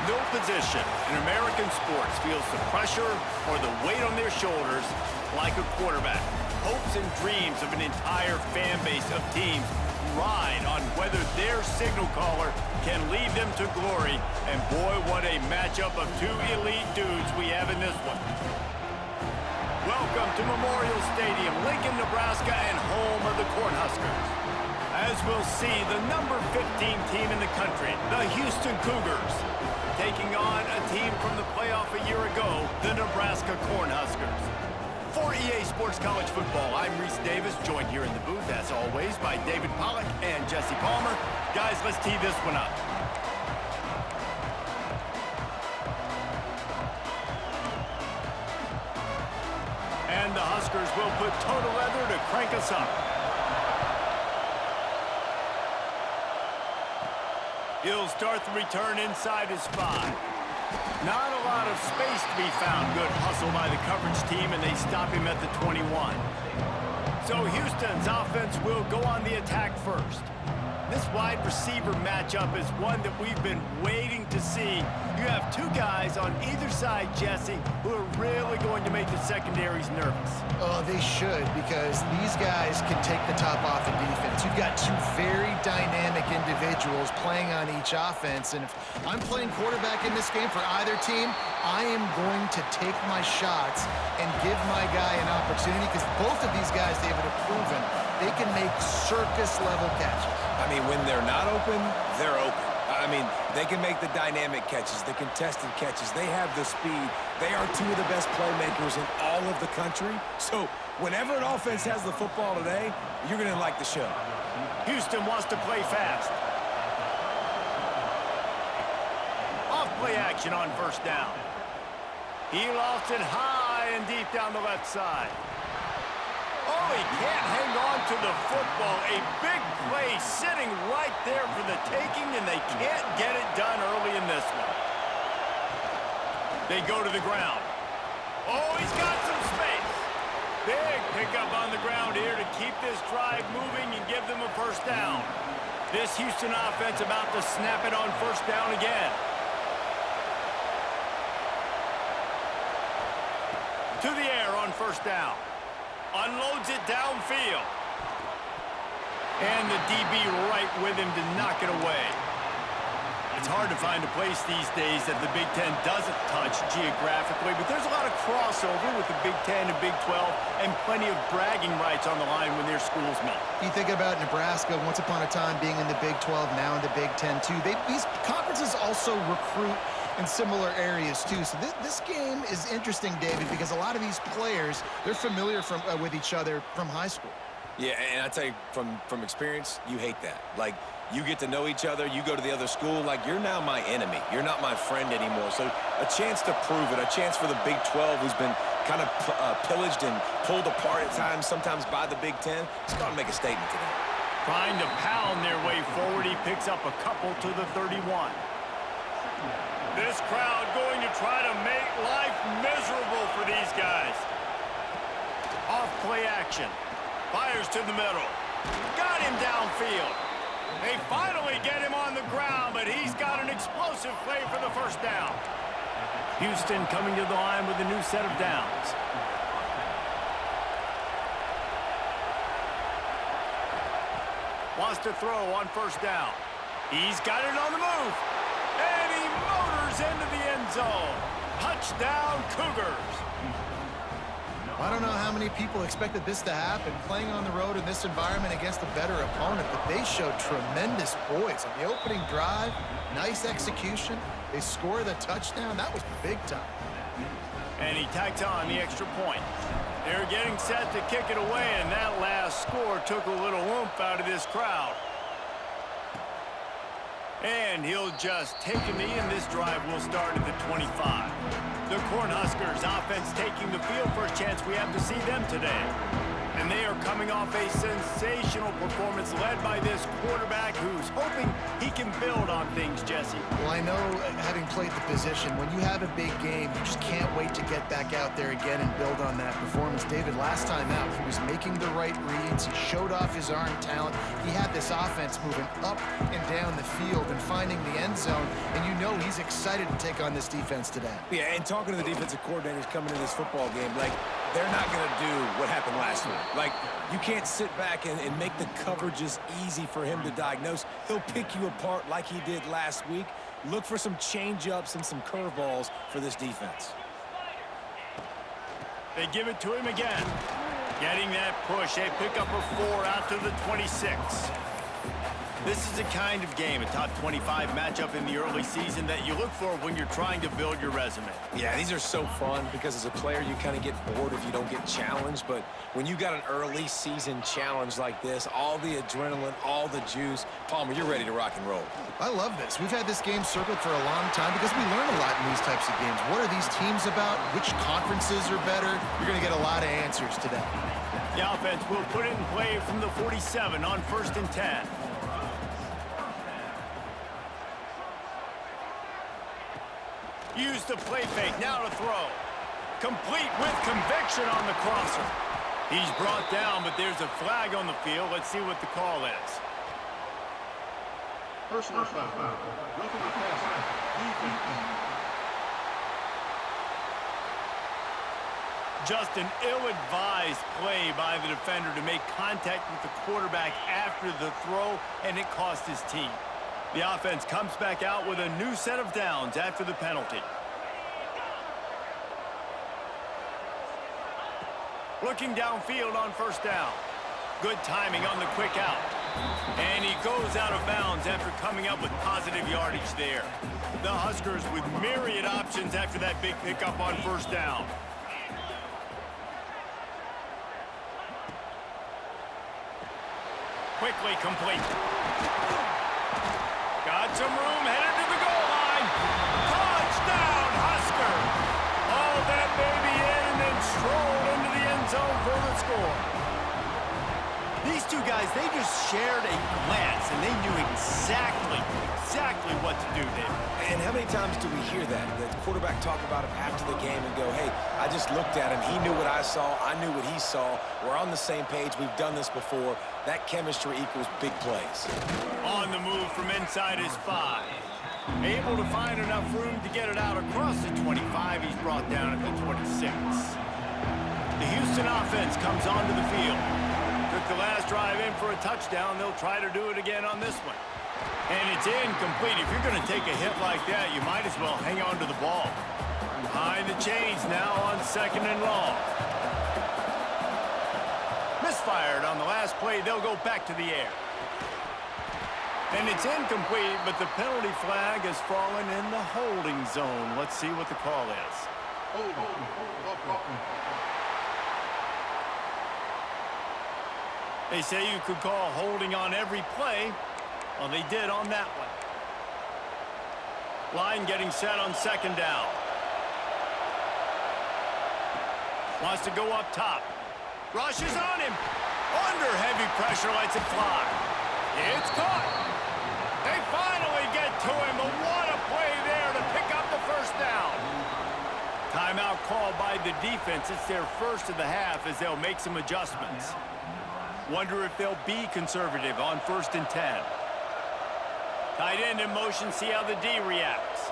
No position in American sports feels the pressure or the weight on their shoulders like a quarterback. Hopes and dreams of an entire fan base of teams ride on whether their signal caller can lead them to glory. And boy, what a matchup of two elite dudes we have in this one. Welcome to Memorial Stadium, Lincoln, Nebraska, and home of the Cornhuskers. As we'll see, the number 15 team in the country, the Houston Cougars, taking on a team from the playoff a year ago, the Nebraska Cornhuskers. For EA Sports College Football, I'm Reese Davis, joined here in the booth, as always, by David Pollack and Jesse Palmer. Guys, let's tee this one up. And the Huskers will put total leather to crank us up. He'll start the return inside his 5. Not a lot of space to be found. Good hustle by the coverage team, and they stop him at the 21. So Houston's offense will go on the attack first. This wide receiver matchup is one that we've been waiting to see. You have two guys on either side, Jesse, who are really going to make the secondaries nervous. Oh, they should, because these guys can take the top off the defense. You've got two very dynamic individuals playing on each offense, and if I'm playing quarterback in this game for either team, I am going to take my shots and give my guy an opportunity, because both of these guys, David, have proven they can make circus-level catches. I mean, when they're not open, they're open. I mean, they can make the dynamic catches, the contested catches. They have the speed. They are two of the best playmakers in all of the country. So whenever an offense has the football today, you're going to like the show. Houston wants to play fast. Off play action on first down. He lost it high and deep down the left side. Oh, he can't hang on to the football. A big play sitting right there for the taking, and they can't get it done early in this one. They go to the ground. Oh, he's got some space. Big pickup on the ground here to keep this drive moving and give them a first down. This Houston offense about to snap it on first down again. To the air on first down. Unloads it downfield. And the DB right with him to knock it away. It's hard to find a place these days that the Big Ten doesn't touch geographically, but there's a lot of crossover with the Big Ten and Big 12 and plenty of bragging rights on the line when their schools meet. You think about Nebraska, once upon a time being in the Big 12, now in the Big 10 too. These conferences also recruit in similar areas too. So this game is interesting, David, because a lot of these players, they're familiar with each other from high school. Yeah, and I tell you, from experience, you hate that. Like, you get to know each other, you go to the other school, like, you're now my enemy. You're not my friend anymore. So a chance to prove it, a chance for the Big 12, who's been kind of pillaged and pulled apart at times, sometimes by the Big 10, it's got to make a statement today. Trying to pound their way forward, he picks up a couple to the 31. This crowd going to try to make life miserable for these guys. Off play action. Fires to the middle. Got him downfield. They finally get him on the ground, but he's got an explosive play for the first down. Houston coming to the line with a new set of downs. Wants to throw on first down. He's got it on the move. And he motors into the end zone. Touchdown, Cougars. I don't know how many people expected this to happen, playing on the road in this environment against a better opponent, but they showed tremendous poise. On the opening drive, nice execution. They score the touchdown. That was big time. And he tacks on the extra point. They're getting set to kick it away, and that last score took a little oomph out of this crowd. And he'll just take a knee, and this drive will start at the 25. The Cornhuskers offense taking the field. First chance we have to see them today. And they are coming off a sensational performance led by this quarterback who's hoping he can build on things, Jesse. Well, I know, having played the position, when you have a big game, you just can't wait to get back out there again and build on that performance. David, last time out, he was making the right reads. He showed off his arm talent. He had this offense moving up and down the field and finding the end zone, and you know he's excited to take on this defense today. Yeah, and talking to the defensive coordinators coming into this football game, like, they're not going to do what happened last week. Like, you can't sit back and make the coverages easy for him to diagnose. He'll pick you apart like he did last week. Look for some change-ups and some curveballs for this defense. They give it to him again. Getting that push. They pick up a 4 out to the 26. This is the kind of game, a top 25 matchup in the early season, that you look for when you're trying to build your resume. Yeah, these are so fun because as a player, you kind of get bored if you don't get challenged. But when you got an early season challenge like this, all the adrenaline, all the juice, Palmer, you're ready to rock and roll. I love this. We've had this game circled for a long time because we learn a lot in these types of games. What are these teams about? Which conferences are better? You're going to get a lot of answers today. The offense will put it in play from the 47 on 1st and 10. Use the play fake, now to throw. Complete with conviction on the crosser. He's brought down, but there's a flag on the field. Let's see what the call is. Personal foul. Roughing the passer. Defense. Just an ill-advised play by the defender to make contact with the quarterback after the throw, and it cost his team. The offense comes back out with a new set of downs after the penalty. Looking downfield on 1st down. Good timing on the quick out. And he goes out of bounds after coming up with positive yardage there. The Huskers with myriad options after that big pickup on 1st down. Quickly complete. Got some room, headed to the goal line. Touchdown, Husker! Hauled that baby in and then strolled into the end zone for the score. These two guys, they just shared a glance, and they knew exactly what to do there. And how many times do we hear that? The quarterback talk about him after the game and go, hey, I just looked at him. He knew what I saw. I knew what he saw. We're on the same page. We've done this before. That chemistry equals big plays. On the move from inside his 5. Able to find enough room to get it out across the 25. He's brought down at the 26. The Houston offense comes onto the field. Took the last drive in for a touchdown. They'll try to do it again on this one. And it's incomplete. If you're going to take a hit like that, you might as well hang on to the ball. Behind the chains now on 2nd and long. Misfired on the last play. They'll go back to the air. And it's incomplete, but the penalty flag has fallen in the holding zone. Let's see what the call is. They say you could call holding on every play. Well, they did on that one. Line getting set on 2nd down. Wants to go up top. Rushes on him. Under heavy pressure, lets it fly. It's caught. They finally get to him, but what a play there to pick up the 1st down. Timeout called by the defense. It's their first of the half as they'll make some adjustments. Wonder if they'll be conservative on 1st and 10. Tight end in motion, see how the D reacts.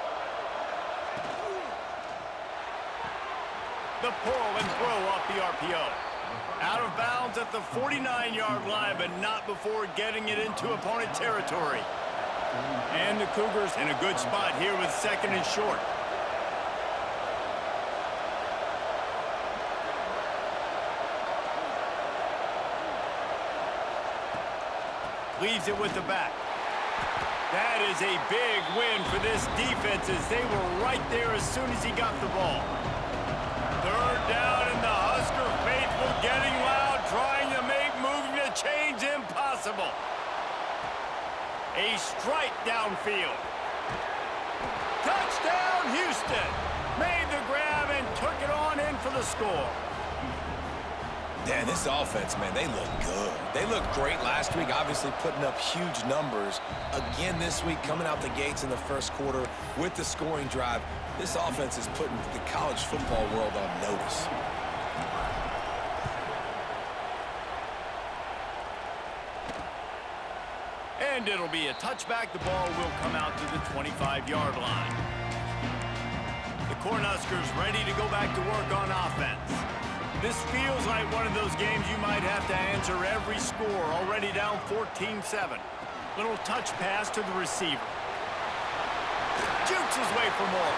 The pull and throw off the RPO. Out of bounds at the 49-yard line, but not before getting it into opponent territory. And the Cougars in a good spot here with 2nd and short. Leaves it with the back. That is a big win for this defense as they were right there as soon as he got the ball. 3rd down and the Husker faithful getting loud, trying to make moving the chains impossible. A strike downfield. Touchdown, Houston. Made the grab and took it on in for the score. Yeah, this offense, man, they look good. They looked great last week, obviously putting up huge numbers. Again this week, coming out the gates in the first quarter with the scoring drive. This offense is putting the college football world on notice. And it'll be a touchback. The ball will come out to the 25-yard line. The Cornhuskers ready to go back to work on offense. This feels like one of those games you might have to answer every score. Already down 14-7. Little touch pass to the receiver. Jukes his way for more.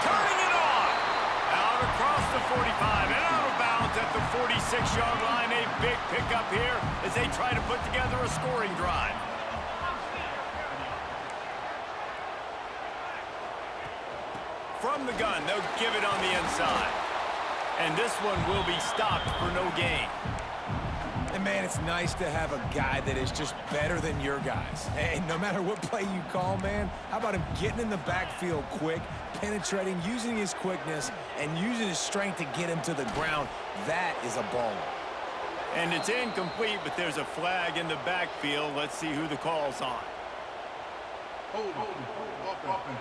Turning it on. Out across the 45 and out of bounds at the 46-yard line. A big pickup here as they try to put together a scoring drive. From the gun, they'll give it on the inside. And this one will be stopped for no gain. And, man, it's nice to have a guy that is just better than your guys. Hey, no matter what play you call, man, how about him getting in the backfield quick, penetrating, using his quickness, and using his strength to get him to the ground? That is a baller. And it's incomplete, but there's a flag in the backfield. Let's see who the call's on. Offense.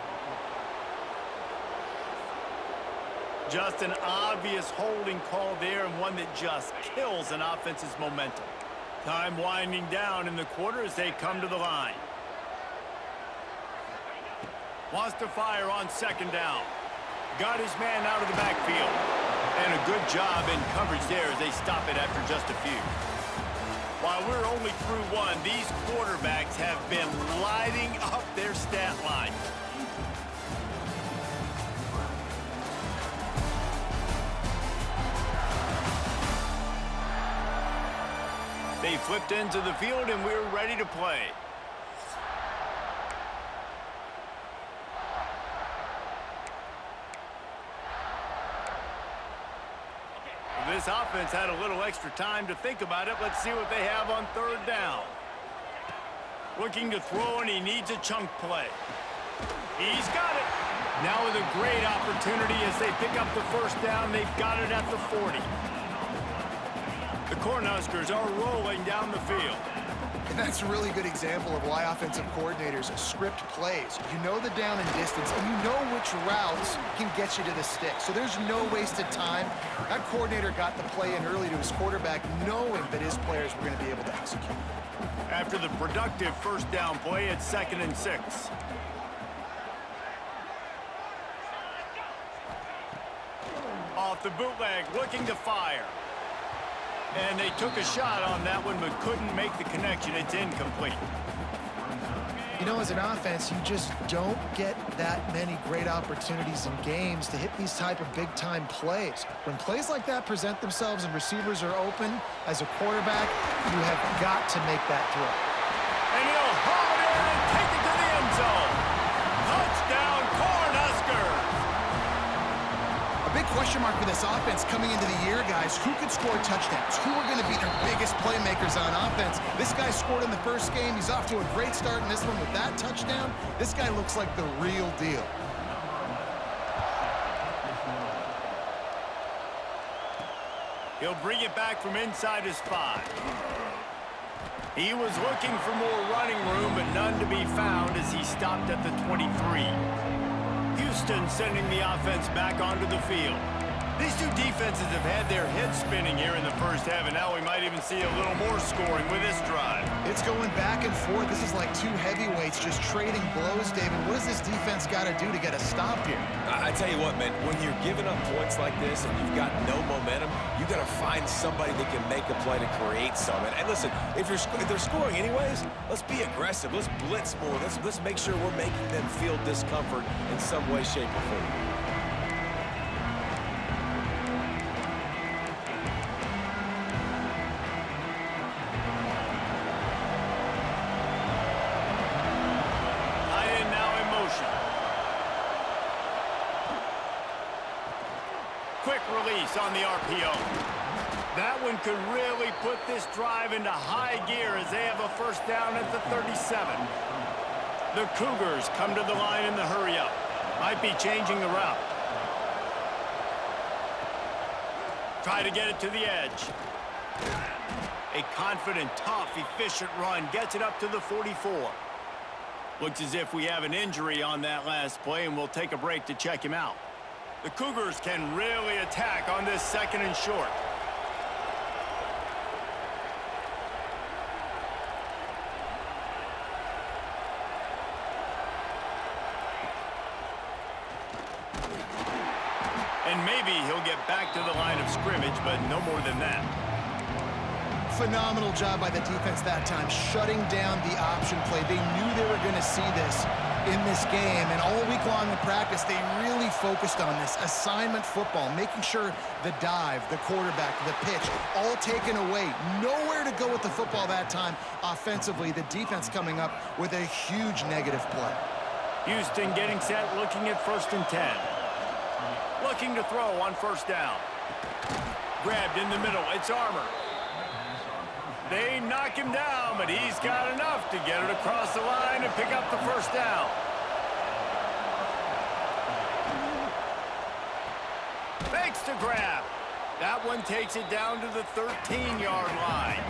Just an obvious holding call there, and one that just kills an offense's momentum. Time winding down in the quarter as they come to the line. Wants to fire on second down. Got his man out of the backfield. And a good job in coverage there as they stop it after just a few. While we're only through one, these quarterbacks have been lighting up their stat line. They flipped into the field, and we're ready to play. This offense had a little extra time to think about it. Let's see what they have on third down. Looking to throw, and he needs a chunk play. He's got it. Now with a great opportunity as they pick up the first down. They've got it at the 40. The Cornhuskers are rolling down the field. And that's a really good example of why offensive coordinators script plays. You know the down and distance, and you know which routes can get you to the stick. So there's no wasted time. That coordinator got the play in early to his quarterback, knowing that his players were going to be able to execute. After the productive first down play, it's 2nd and 6. Off the bootleg, looking to fire. And they took a shot on that one, but couldn't make the connection. It's incomplete. You know, as an offense, you just don't get that many great opportunities in games to hit these type of big-time plays. When plays like that present themselves and receivers are open, as a quarterback, you have got to make that throw. And he'll haul it in and take it to the end zone. Touchdown, Cornhuskers! A big question mark for this offense coming into the year, guys. Who could score touchdowns? Who are going to be their biggest playmakers on offense? This guy scored in the first game. He's off to a great start in this one with that touchdown. This guy looks like the real deal. He'll bring it back from inside his 5. He was looking for more running room, but none to be found as he stopped at the 23. Houston sending the offense back onto the field. These two defenses have had their heads spinning here in the first half, and now we might even see a little more scoring with this drive. It's going back and forth. This is like two heavyweights just trading blows, David. What does this defense got to do to get a stop here? I tell you what, man, when you're giving up points like this and you've got no momentum, you got to find somebody that can make a play to create some. And listen, if they're scoring anyways, let's be aggressive. Let's blitz more. Let's make sure we're making them feel discomfort in some way, shape, or form. Quick release on the RPO. That one could really put this drive into high gear as they have a first down at the 37. The Cougars come to the line in the hurry-up. Might be changing the route. Try to get it to the edge. A confident, tough, efficient run gets it up to the 44. Looks as if we have an injury on that last play, and we'll take a break to check him out. The Cougars can really attack on this 2nd and short. And maybe he'll get back to the line of scrimmage, but no more than that. Phenomenal job by the defense that time, shutting down the option play. They knew they were going to see this in this game, and all week long in practice, they really focused on this assignment football, making sure the dive, the quarterback, the pitch, all taken away. Nowhere to go with the football that time offensively. The defense coming up with a huge negative play. Houston getting set, looking at 1st and 10. Looking to throw on 1st down. Grabbed in the middle, it's Armour. They knock him down, but he's got enough to get it across the line and pick up the 1st down. Fakes to grab. That one takes it down to the 13-yard line.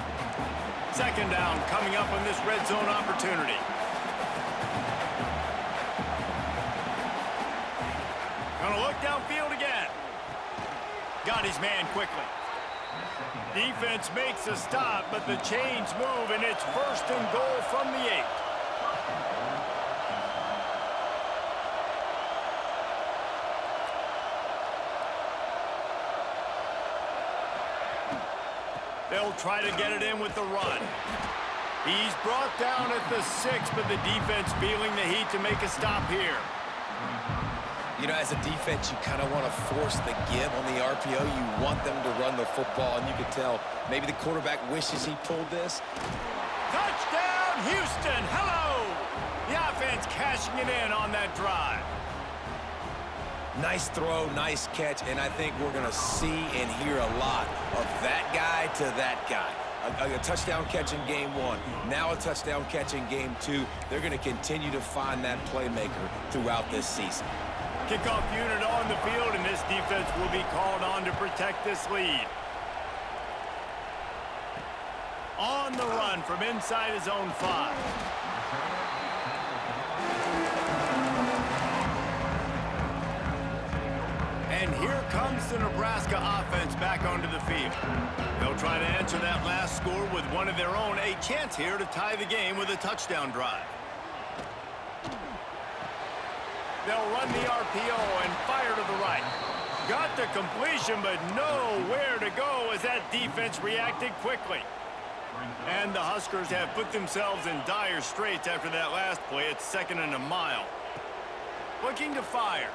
2nd down coming up on this red zone opportunity. Gonna look downfield again. Got his man quickly. Defense makes a stop, but the chains move, and it's 1st and goal from the 8. They'll try to get it in with the run. He's brought down at the 6, but the defense feeling the heat to make a stop here. You know, as a defense, you kind of want to force the give on the RPO. You want them to run the football, and you can tell maybe the quarterback wishes he pulled this. Touchdown, Houston! Hello! The offense cashing it in on that drive. Nice throw, nice catch, and I think we're going to see and hear a lot of that guy to that guy. A touchdown catch in game 1, now a touchdown catch in game 2. They're going to continue to find that playmaker throughout this season. Kickoff unit on the field, and this defense will be called on to protect this lead. On the run from inside his own 5. And here comes the Nebraska offense back onto the field. They'll try to answer that last score with one of their own. A chance here to tie the game with a touchdown drive. They'll run the RPO and fire to the right. Got the completion, but nowhere to go as that defense reacted quickly. And the Huskers have put themselves in dire straits after that last play. It's 2nd and a mile. Looking to fire.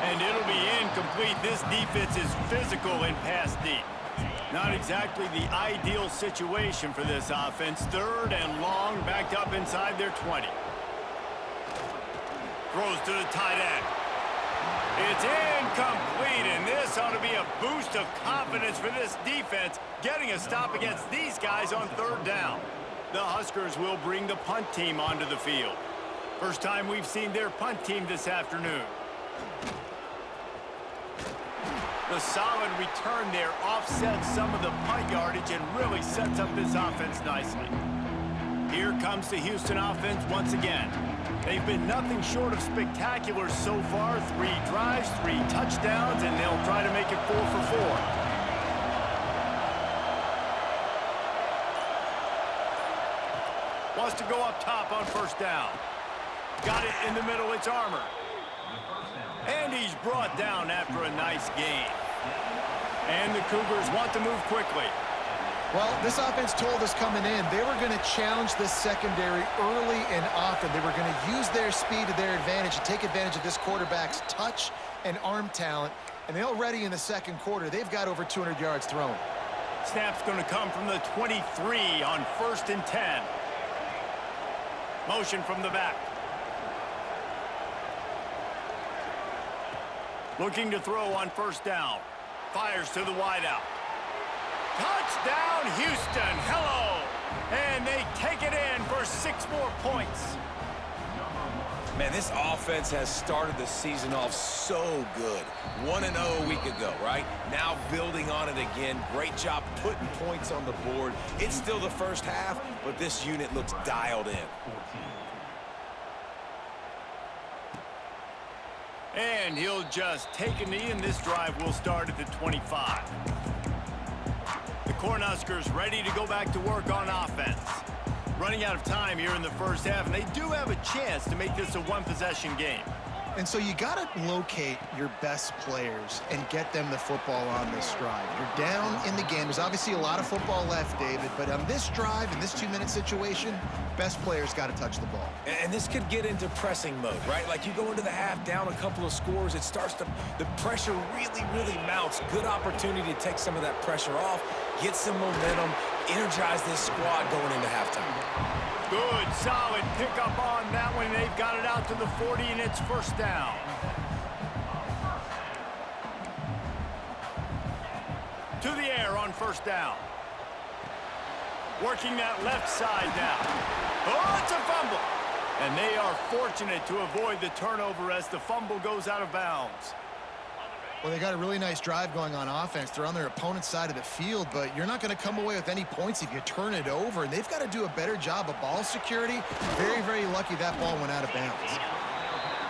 And it'll be incomplete. This defense is physical and pass deep. Not exactly the ideal situation for this offense. 3rd and long, backed up inside their 20. Throws to the tight end. It's incomplete, and this ought to be a boost of confidence for this defense, getting a stop against these guys on 3rd down. The Huskers will bring the punt team onto the field. First time we've seen their punt team this afternoon. The solid return there offsets some of the punt yardage and really sets up this offense nicely. Here comes the Houston offense once again. They've been nothing short of spectacular so far. 3 drives, 3 touchdowns, and they'll try to make it 4 for 4. Wants to go up top on 1st down. Got it in the middle, it's Armour. And he's brought down after a nice gain. And the Cougars want to move quickly. Well, this offense told us coming in they were going to challenge this secondary early and often. They were going to use their speed to their advantage and take advantage of this quarterback's touch and arm talent. And already in the 2nd quarter, they've got over 200 yards thrown. Snap's going to come from the 23 on 1st and 10. Motion from the back. Looking to throw on 1st down. Fires to the wideout. Touchdown, Houston. Hello. And they take it in for 6 more points. Man, this offense has started the season off so good. 1-0 a week ago, right? Now building on it again. Great job putting points on the board. It's still the first half, but this unit looks dialed in. And he'll just take a knee, and this drive will start at the 25. The Cornhuskers ready to go back to work on offense. Running out of time here in the first half, and they do have a chance to make this a one-possession game. And so you got to locate your best players and get them the football on this drive. You're down in the game. There's obviously a lot of football left, David, but on this drive, in this 2-minute situation, best players got to touch the ball. And this could get into pressing mode, right? Like you go into the half down a couple of scores, it starts to, the pressure really mounts. Good opportunity to take some of that pressure off, get some momentum, energize this squad going into halftime. Good, solid pickup on that one. They've got it out to the 40, and it's first down. To the air on first down. Working that left side now. Oh, it's a fumble. And they are fortunate to avoid the turnover as the fumble goes out of bounds. Well, they got a really nice drive going on offense. They're on their opponent's side of the field, but you're not going to come away with any points if you turn it over. And they've got to do a better job of ball security. Very lucky that ball went out of bounds.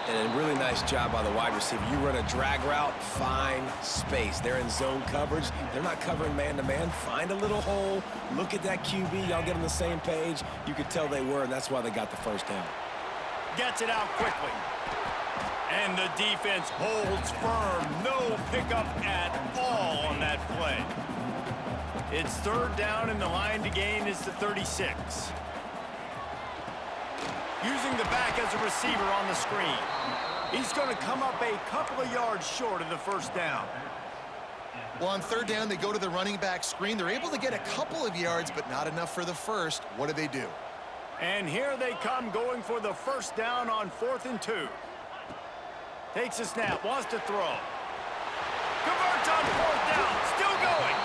And a really nice job by the wide receiver. You run a drag route, find space. They're in zone coverage. They're not covering man-to-man. Find a little hole. Look at that QB. Y'all get on the same page. You could tell they were, and that's why they got the first down. Gets it out quickly. And the defense holds firm. No pickup at all on that play. It's third down, and the line to gain is the 36. Using the back as a receiver on the screen. He's going to come up a couple of yards short of the first down. Well, on third down, they go to the running back screen. They're able to get a couple of yards, but not enough for the first. What do? And here they come going for the first down on 4th and 2. Takes a snap, wants to throw. Converts on 4th down, still going.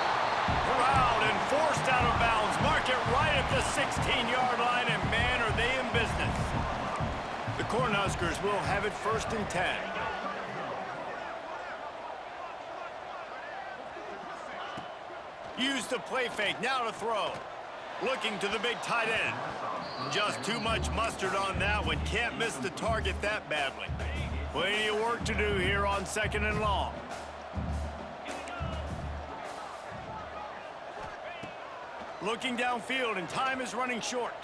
Corralled and forced out of bounds. Mark it right at the 16-yard line, and man, are they in business. The Cornhuskers will have it 1st and 10. Use the play fake, now to throw. Looking to the big tight end. Just too much mustard on that one. Can't miss the target that badly. Plenty of work to do here on 2nd and long. Looking downfield, and time is running short.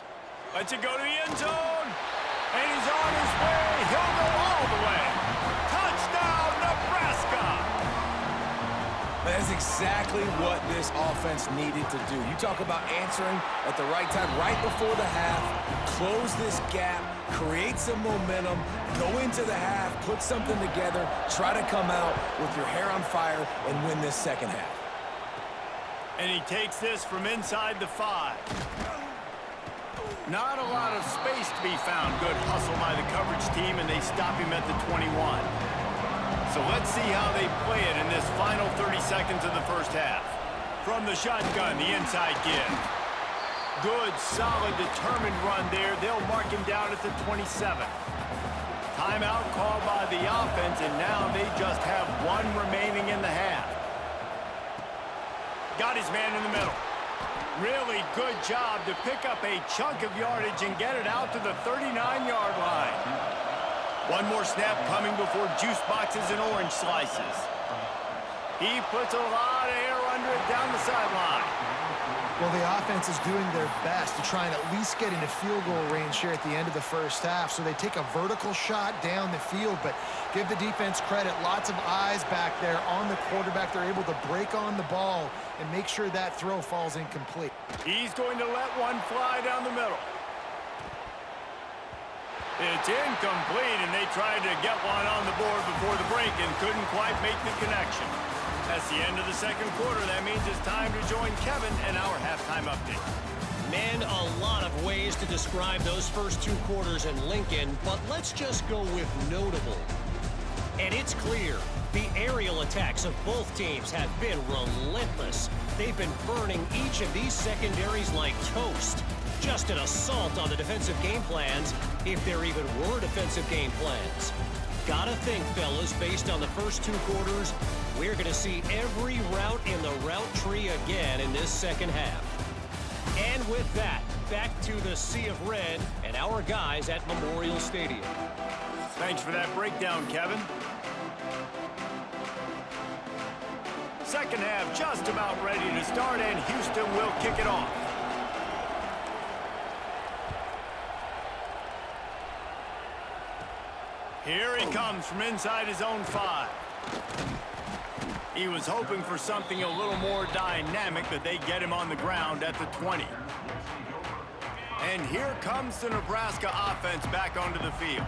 Lets it go to the end zone. And he's on his way. He'll go all the way. Touchdown, Nebraska! That's exactly what this offense needed to do. You talk about answering at the right time, right before the half, close this gap, create some momentum, go into the half, put something together, try to come out with your hair on fire and win this second half. And he takes this from inside the 5. Not a lot of space to be found. Good hustle by the coverage team, and they stop him at the 21. So let's see how they play it in this final 30 seconds of the first half. From the shotgun, the inside give. Good, solid, determined run there. They'll mark him down at the 27. Timeout called by the offense, and now they just have one remaining in the half. Got his man in the middle. Really good job to pick up a chunk of yardage and get it out to the 39-yard line. One more snap coming before juice boxes and orange slices. He puts a lot of air under it down the sideline. Well, the offense is doing their best to try and at least get into field goal range here at the end of the first half. So they take a vertical shot down the field, but give the defense credit. Lots of eyes back there on the quarterback. They're able to break on the ball and make sure that throw falls incomplete. He's going to let one fly down the middle. It's incomplete, and they tried to get one on the board before the break and couldn't quite make the connection. That's the end of the second quarter. That means it's time to join Kevin and our halftime update. Man, a lot of ways to describe those first 2 quarters in Lincoln, but let's just go with notable. And it's clear, the aerial attacks of both teams have been relentless. They've been burning each of these secondaries like toast. Just an assault on the defensive game plans, if there even were defensive game plans. Gotta think, fellas, based on the first 2 quarters, we're going to see every route in the route tree again in this second half. And with that, back to the Sea of Red and our guys at Memorial Stadium. Thanks for that breakdown, Kevin. Second half just about ready to start, and Houston will kick it off. Here he comes from inside his own 5. He was hoping for something a little more dynamic, but they get him on the ground at the 20. And here comes the Nebraska offense back onto the field.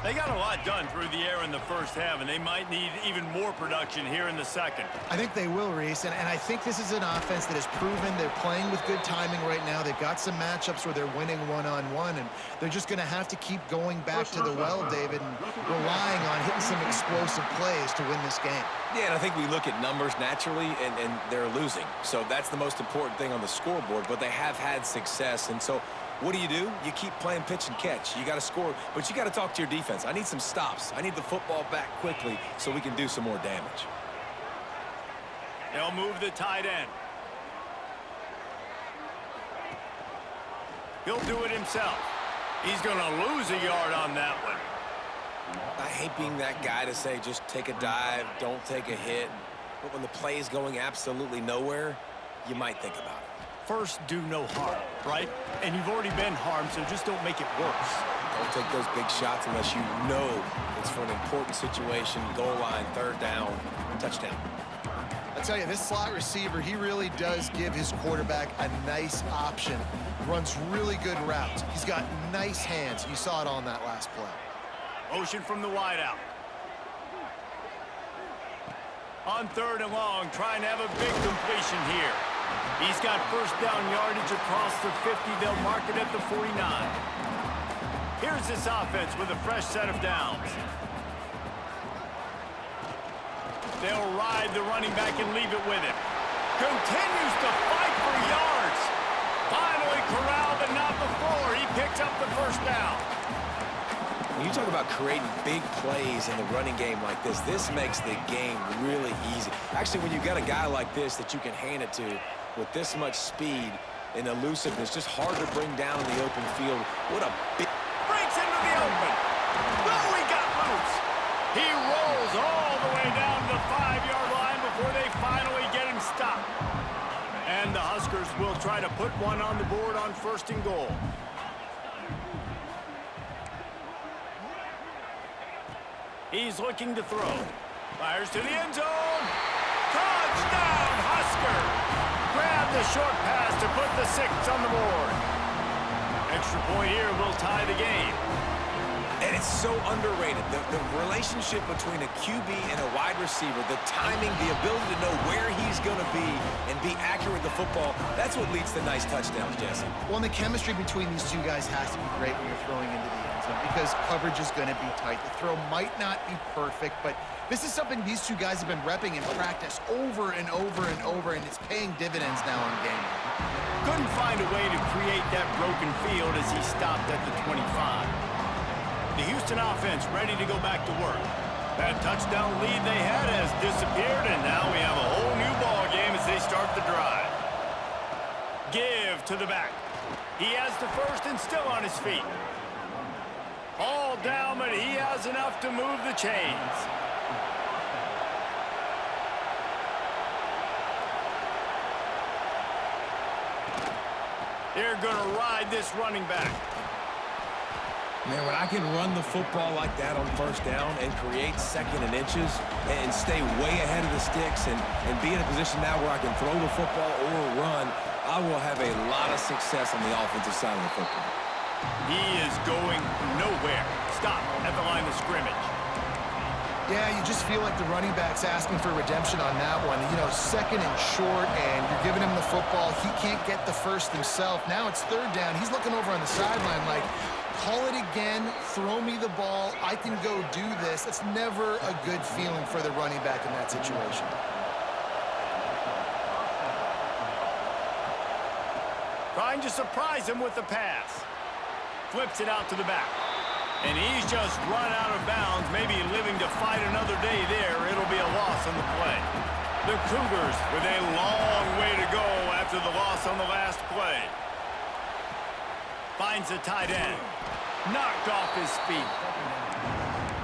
They got a lot done through the air in the first half, and they might need even more production here in the second. I think they will, Reese, and I think this is an offense that has proven they're playing with good timing right now. They've got some matchups where they're winning one-on-one, and they're just going to have to keep going back to the well, David, and relying on hitting some explosive plays to win this game. Yeah, and I think we look at numbers naturally, and they're losing. So that's the most important thing on the scoreboard, but they have had success, and so what do? You keep playing pitch and catch. You got to score, but you got to talk to your defense. I need some stops. I need the football back quickly so we can do some more damage. They'll move the tight end. He'll do it himself. He's going to lose a yard on that one. I hate being that guy to say just take a dive, don't take a hit. But when the play is going absolutely nowhere, you might think about it. First, do no harm, right? And you've already been harmed, so just don't make it worse. Don't take those big shots unless you know it's for an important situation, goal line, 3rd down, touchdown. I tell you, this slot receiver, he really does give his quarterback a nice option. Runs really good routes. He's got nice hands. You saw it on that last play. Motion from the wideout. On 3rd and long, trying to have a big completion here. He's got first down yardage across the 50. They'll mark it at the 49. Here's this offense with a fresh set of downs. They'll ride the running back and leave it with him. Continues to fight for yards. Finally corralled, but not before. He picks up the first down. When you talk about creating big plays in the running game like this makes the game really easy. Actually, when you've got a guy like this that you can hand it to with this much speed and elusiveness, just hard to bring down in the open field. What a big... Breaks into the open. Oh, he got loose. He rolls all the way down to the 5-yard line before they finally get him stopped. And the Huskers will try to put one on the board on 1st and goal. He's looking to throw. Fires to the end zone. Touchdown, Husker! Grab the short pass to put the 6 on the board. Extra point here will tie the game. And it's so underrated. The relationship between a QB and a wide receiver, the timing, the ability to know where he's going to be and be accurate with the football, that's what leads to nice touchdowns, Jesse. Well, and the chemistry between these two guys has to be great when you're throwing into the end zone because coverage is going to be tight. The throw might not be perfect, but this is something these two guys have been repping in practice over and over and over, and it's paying dividends now on game day. Couldn't find a way to create that broken field as he stopped at the 25. The Houston offense ready to go back to work. That touchdown lead they had has disappeared, and now we have a whole new ball game as they start the drive. Give to the back. He has the first and still on his feet. All down, but he has enough to move the chains. They're going to ride this running back. Man, when I can run the football like that on 1st down and create 2nd and inches and stay way ahead of the sticks and be in a position now where I can throw the football or run, I will have a lot of success on the offensive side of the football. He is going nowhere. Stop at the line of scrimmage. Yeah, you just feel like the running back's asking for redemption on that one. You know, 2nd and short, and you're giving him the football. He can't get the first himself. Now it's 3rd down. He's looking over on the sideline like, call it again, throw me the ball, I can go do this. It's never a good feeling for the running back in that situation. Trying to surprise him with the pass. Flips it out to the back. And he's just run out of bounds, maybe living to fight another day there. It'll be a loss on the play. The Cougars with a long way to go after the loss on the last play. Finds the tight end. Knocked off his feet.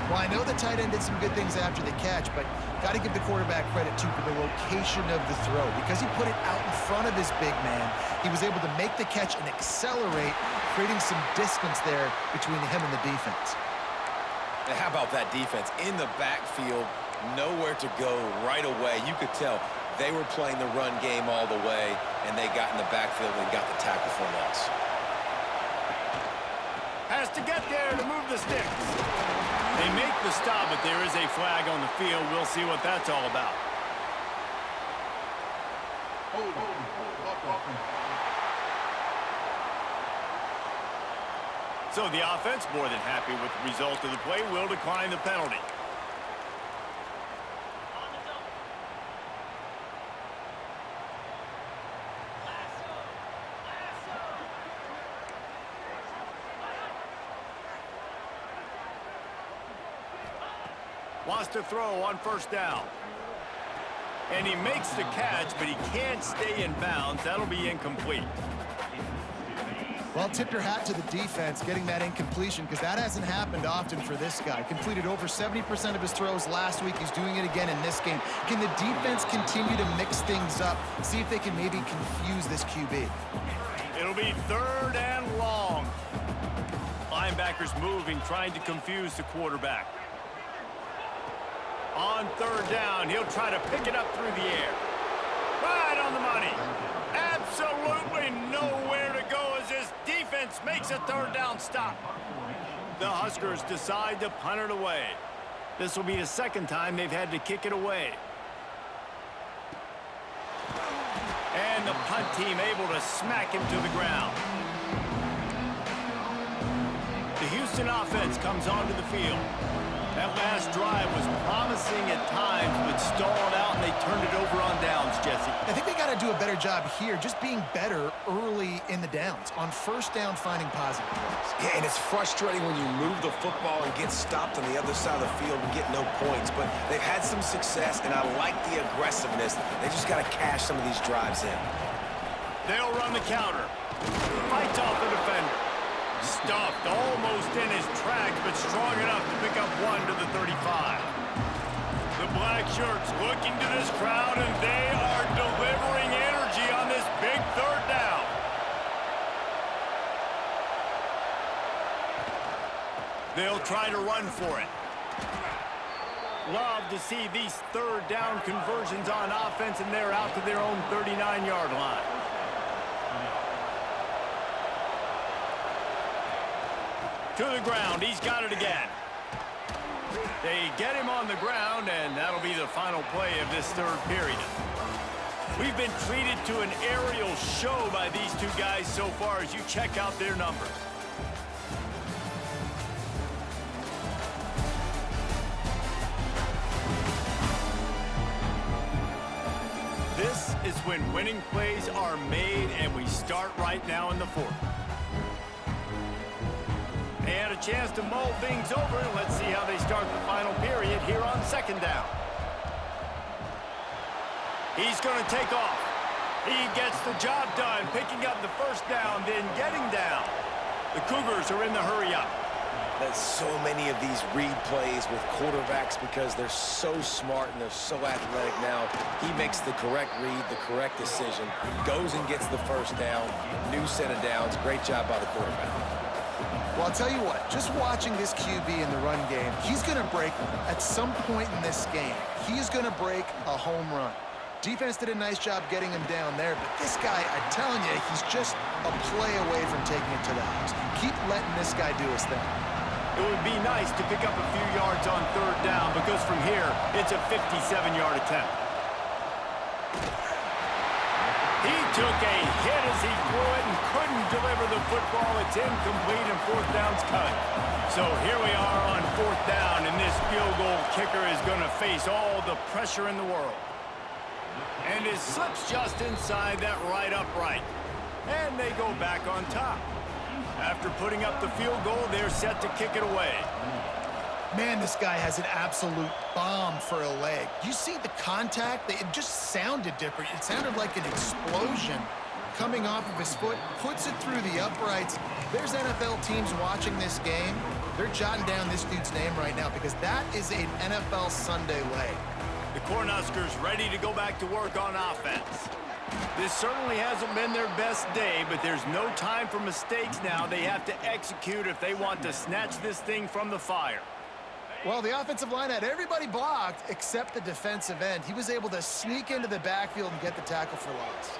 Well, I know the tight end did some good things after the catch, but got to give the quarterback credit, too, for the location of the throw. Because he put it out in front of his big man, he was able to make the catch and accelerate, creating some distance there between him and the defense. And how about that defense? In the backfield, nowhere to go right away. You could tell they were playing the run game all the way, and they got in the backfield and got the tackle for a loss. Has to get there to move the sticks. They make the stop, but there is a flag on the field. We'll see what that's all about. So the offense, more than happy with the result of the play, will decline the penalty. Wants to throw on first down. And he makes the catch, but he can't stay in bounds. That'll be incomplete. Well, tip your hat to the defense getting that incompletion, because that hasn't happened often for this guy. Completed over 70% of his throws last week. He's doing it again in this game. Can the defense continue to mix things up, see if they can maybe confuse this QB? It'll be 3rd and long. Linebackers moving, trying to confuse the quarterback. On 3rd down, he'll try to pick it up through the air. Right on the money. Absolutely nowhere to go as this defense makes a 3rd down stop. The Huskers decide to punt it away. This will be the 2nd time they've had to kick it away. And the punt team able to smack him to the ground. The Houston offense comes onto the field. That last drive was promising at times, but stalled out, and they turned it over on downs, Jesse. I think they got to do a better job here, just being better early in the downs. On first down, finding positive plays. Yeah, and it's frustrating when you move the football and get stopped on the other side of the field and get no points. But they've had some success, and I like the aggressiveness. They just got to cash some of these drives in. They'll run the counter. Fights off the defender. Stuffed almost in his tracks, but strong enough to pick up 1 to the 35. The black shirts looking to this crowd, and they are delivering energy on this big 3rd down. They'll try to run for it. Love to see these 3rd down conversions on offense, and they're out to their own 39-yard line. To the ground, he's got it again. They get him on the ground, and that'll be the final play of this 3rd period. We've been treated to an aerial show by these two guys so far as you check out their numbers. This is when winning plays are made, and we start right now in the 4th. They had a chance to mull things over. Let's see how they start the final period here on 2nd down. He's going to take off. He gets the job done, picking up the 1st down, then getting down. The Cougars are in the hurry up. There's so many of these read plays with quarterbacks because they're so smart and they're so athletic now. He makes the correct read, the correct decision, goes and gets the 1st down, new set of downs. Great job by the quarterback. Well, I'll tell you what, just watching this QB in the run game, he's going to break at some point in this game. He's going to break a home run. Defense did a nice job getting him down there, but this guy, I'm telling you, he's just a play away from taking it to the house. Keep letting this guy do his thing. It would be nice to pick up a few yards on 3rd down, because from here, it's a 57-yard attempt. He took a hit as he threw it and couldn't deliver the football. It's incomplete, and 4th down's cut. So here we are on 4th down, and this field goal kicker is going to face all the pressure in the world. And it slips just inside that right upright. And they go back on top. After putting up the field goal, they're set to kick it away. Man, this guy has an absolute bomb for a leg. You see the contact? It just sounded different. It sounded like an explosion coming off of his foot, puts it through the uprights. There's NFL teams watching this game. They're jotting down this dude's name right now because that is an NFL Sunday leg. The Cornhuskers ready to go back to work on offense. This certainly hasn't been their best day, but there's no time for mistakes now. They have to execute if they want to snatch this thing from the fire. Well, the offensive line had everybody blocked except the defensive end. He was able to sneak into the backfield and get the tackle for loss.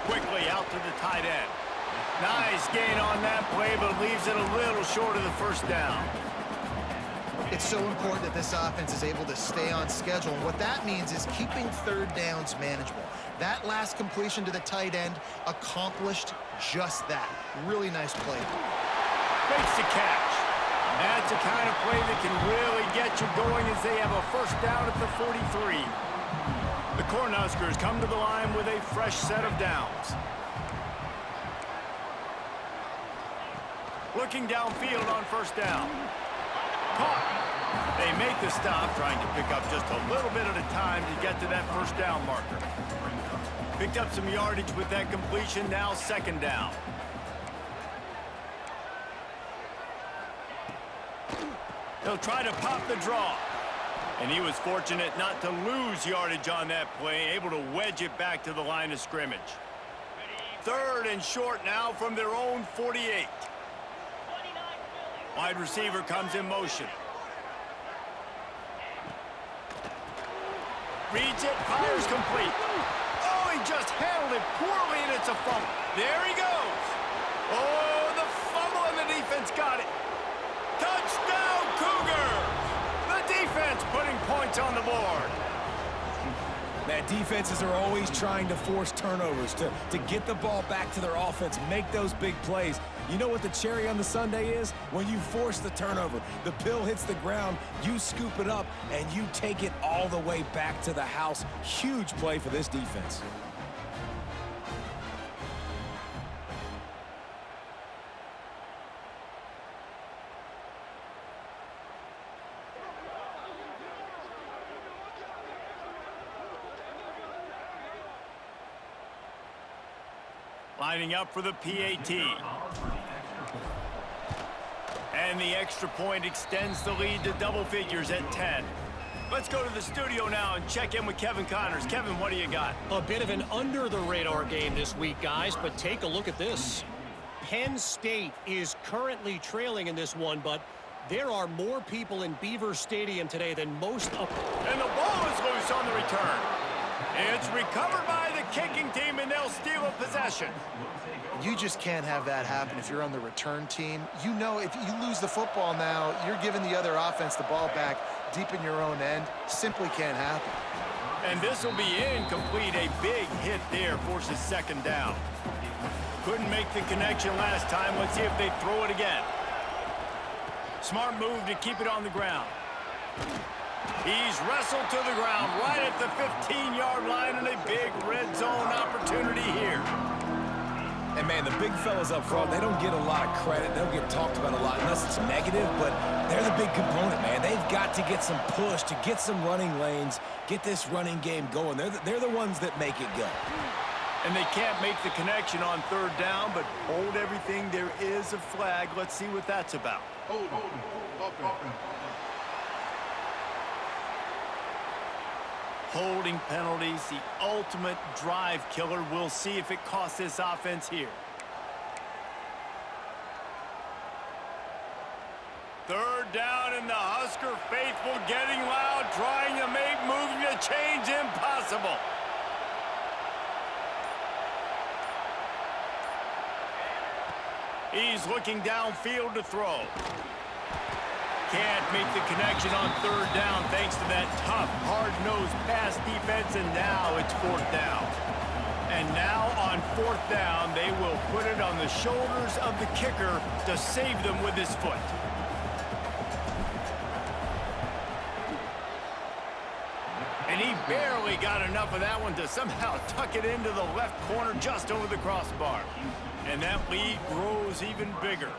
Quickly out to the tight end. Nice gain on that play, but leaves it a little short of the first down. It's so important that this offense is able to stay on schedule. And what that means is keeping third downs manageable. That last completion to the tight end accomplished just that. Really nice play. Makes the catch. That's the kind of play that can really get you going as they have a first down at the 43. The Cornhuskers come to the line with a fresh set of downs. Looking downfield on first down. Caught. They make the stop, trying to pick up just a little bit at a time to get to that first down marker. Picked up some yardage with that completion, now second down. He'll try to pop the draw. And he was fortunate not to lose yardage on that play, able to wedge it back to the line of scrimmage. Third and short now from their own 48. Wide receiver comes in motion. Reads it, fires complete. Oh, he just handled it poorly, and it's a fumble. There he goes. Oh, the fumble, and the defense got it. Touchdown, Cougar! The defense putting points on the board. Man, defenses are always trying to force turnovers to get the ball back to their offense, make those big plays. You know what the cherry on the sundae is? When you force the turnover, the pill hits the ground, you scoop it up, and you take it all the way back to the house. Huge play for this defense. Lining up for the PAT. And the extra point extends the lead to double figures at 10. Let's go to the studio now and check in with Kevin Connors. Kevin, what do you got? A bit of an under-the-radar game this week, guys, but take a look at this. Penn State is currently trailing in this one, but there are more people in Beaver Stadium today than most of... And the ball is loose on the return. It's recovered by the kicking team, and they'll steal a possession. You just can't have that happen if you're on the return team. You know if you lose the football now, you're giving the other offense the ball back deep in your own end. Simply can't happen. And this will be incomplete. A big hit there forces second down. Couldn't make the connection last time. Let's see if they throw it again. Smart move to keep it on the ground. He's wrestled to the ground right at the 15-yard line, and a big red zone opportunity here. And, man, the big fellas up front, they don't get a lot of credit. They don't get talked about a lot unless it's negative, but they're the big component, man. They've got to get some push, to get some running lanes, get this running game going. They're the ones that make it go. And they can't make the connection on third down, but hold everything. There is a flag. Let's see what that's about. Holding penalties, the ultimate drive killer. We'll see if it costs this offense here. Third down, and the Husker faithful getting loud, trying to make moving the chains impossible. He's looking downfield to throw. Can't make the connection on third down thanks to that tough, hard-nosed pass defense, and now it's fourth down. And now on fourth down, they will put it on the shoulders of the kicker to save them with his foot. And he Barely got enough of that one to somehow tuck it into the left corner just over the crossbar. And that lead grows even bigger.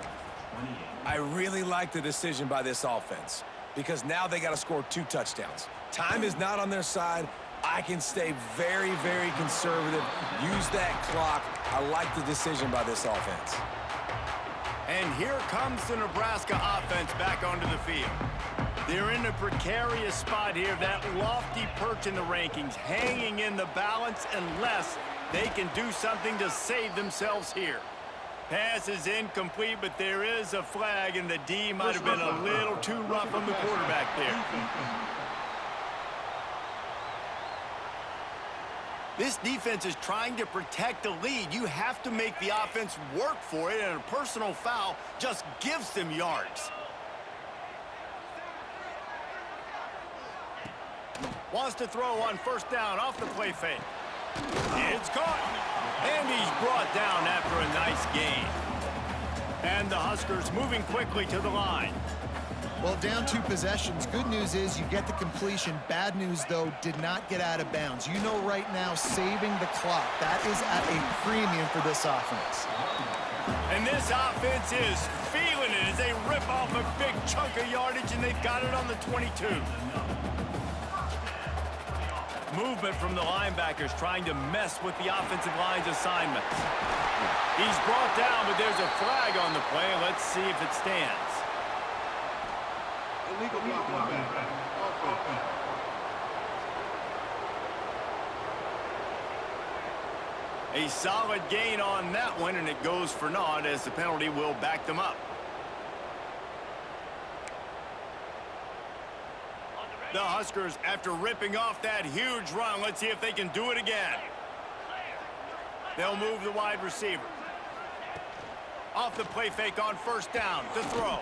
I really like the decision by this offense because now they got to score 2 touchdowns. Time is not on their side. I can stay very, very conservative, use that clock. I like the decision by this offense. And here comes the Nebraska offense back onto the field. They're in a precarious spot here, that lofty perch in the rankings, hanging in the balance unless they can do something to save themselves here. Pass is incomplete, but there is a flag, and the D might have been a little too rough on the quarterback there. This defense is trying to protect the lead. You have to make the offense work for it, and a personal foul just gives them yards. Wants to throw on first down off the play fake. It's caught. And he's brought down after a nice gain. And the Huskers moving quickly to the line. Well, down 2 possessions. Good news is you get the completion. Bad news, though, did not get out of bounds. You know right now, saving the clock, that is at a premium for this offense. And this offense is feeling it as they rip off a big chunk of yardage, and they've got it on the 22. Movement from the linebackers trying to mess with the offensive line's assignments. He's brought down, but there's a flag on the play. Let's see if it stands. Illegal block on back. Offense. A solid gain on that one, and it goes for naught as the penalty will back them up. The Huskers, after ripping off that huge run, let's see if they can do it again. They'll move the wide receiver. Off the play fake on first down to throw.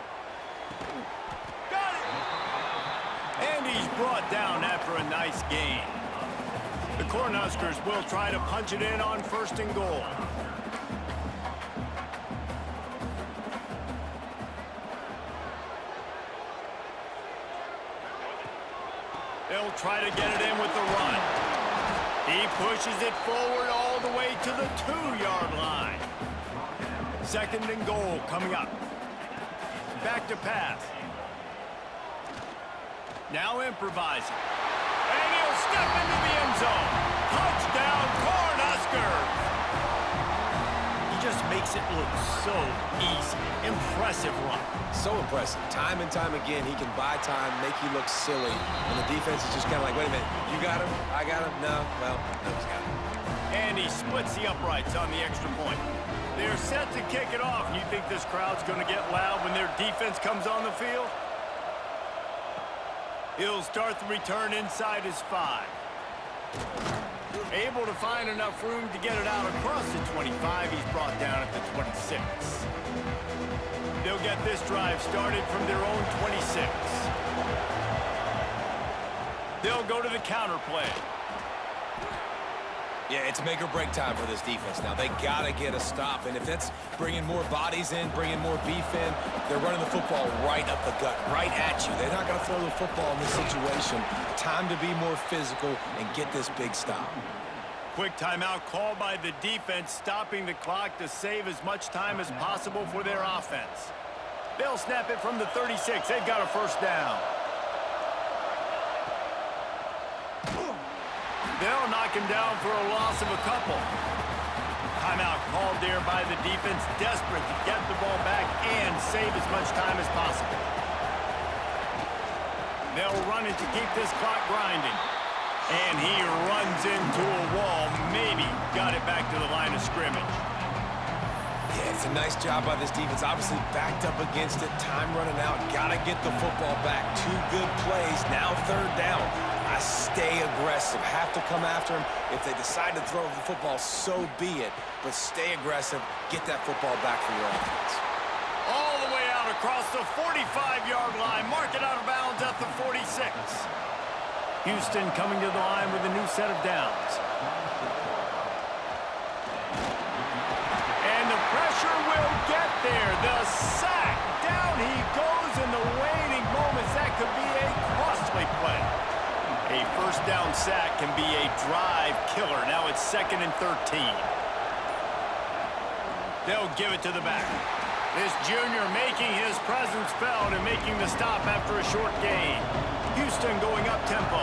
Got it! And he's brought down after a nice gain. The Cornhuskers will try to punch it in on first and goal. They'll try to get it in with the run. He pushes it forward all the way to the 2-yard line. Second and goal coming up. Back to pass. Now improvising. And he'll step into the end zone. Touchdown, Cornhuskers! He just makes it look so easy. Impressive run. So impressive. Time and time again, he can buy time, make you look silly. And the defense is just kind of like, wait a minute, you got him? I got him? No? Well, no, he's got him. And he splits the uprights on the extra point. They're set to kick it off. And you think this crowd's going to get loud when their defense comes on the field? He'll start the return inside his 5. Able to find enough room to get it out across the 25. He's brought down at the 26. They'll get this drive started from their own 26. They'll go to the counter play. Yeah, it's make or break time for this defense now. They got to get a stop, and if that's bringing more bodies in, bringing more beef in, they're running the football right up the gut, right at you. They're not going to throw the football in this situation. Time to be more physical and get this big stop. Quick timeout called by the defense, stopping the clock to save as much time as possible for their offense. They'll snap it from the 36. They've got a first down. They'll knock him down for a loss of a couple. Timeout called there by the defense, desperate to get the ball back and save as much time as possible. They'll run it to keep this clock grinding. And he runs into a wall, maybe got it back to the line of scrimmage. Yeah, it's a nice job by this defense. Obviously backed up against it, time running out, got to get the football back. 2 good plays, now third down. I stay aggressive, have to come after him. If they decide to throw the football, so be it. But stay aggressive, get that football back for your offense. All the way out across the 45-yard line, mark it out of bounds at the 46. Houston coming to the line with a new set of downs. And the pressure will get there. The sack. Down he goes in the waning moments. That could be a costly play. A first down sack can be a drive killer. Now it's 2nd and 13. They'll give it to the back. This junior making his presence felt and making the stop after a short gain. Houston going up tempo.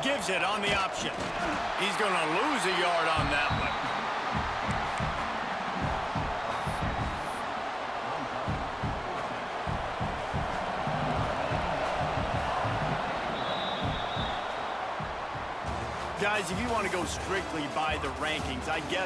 Gives it on the option. He's going to lose a yard on that one. Guys, if you want to go strictly by the rankings, I guess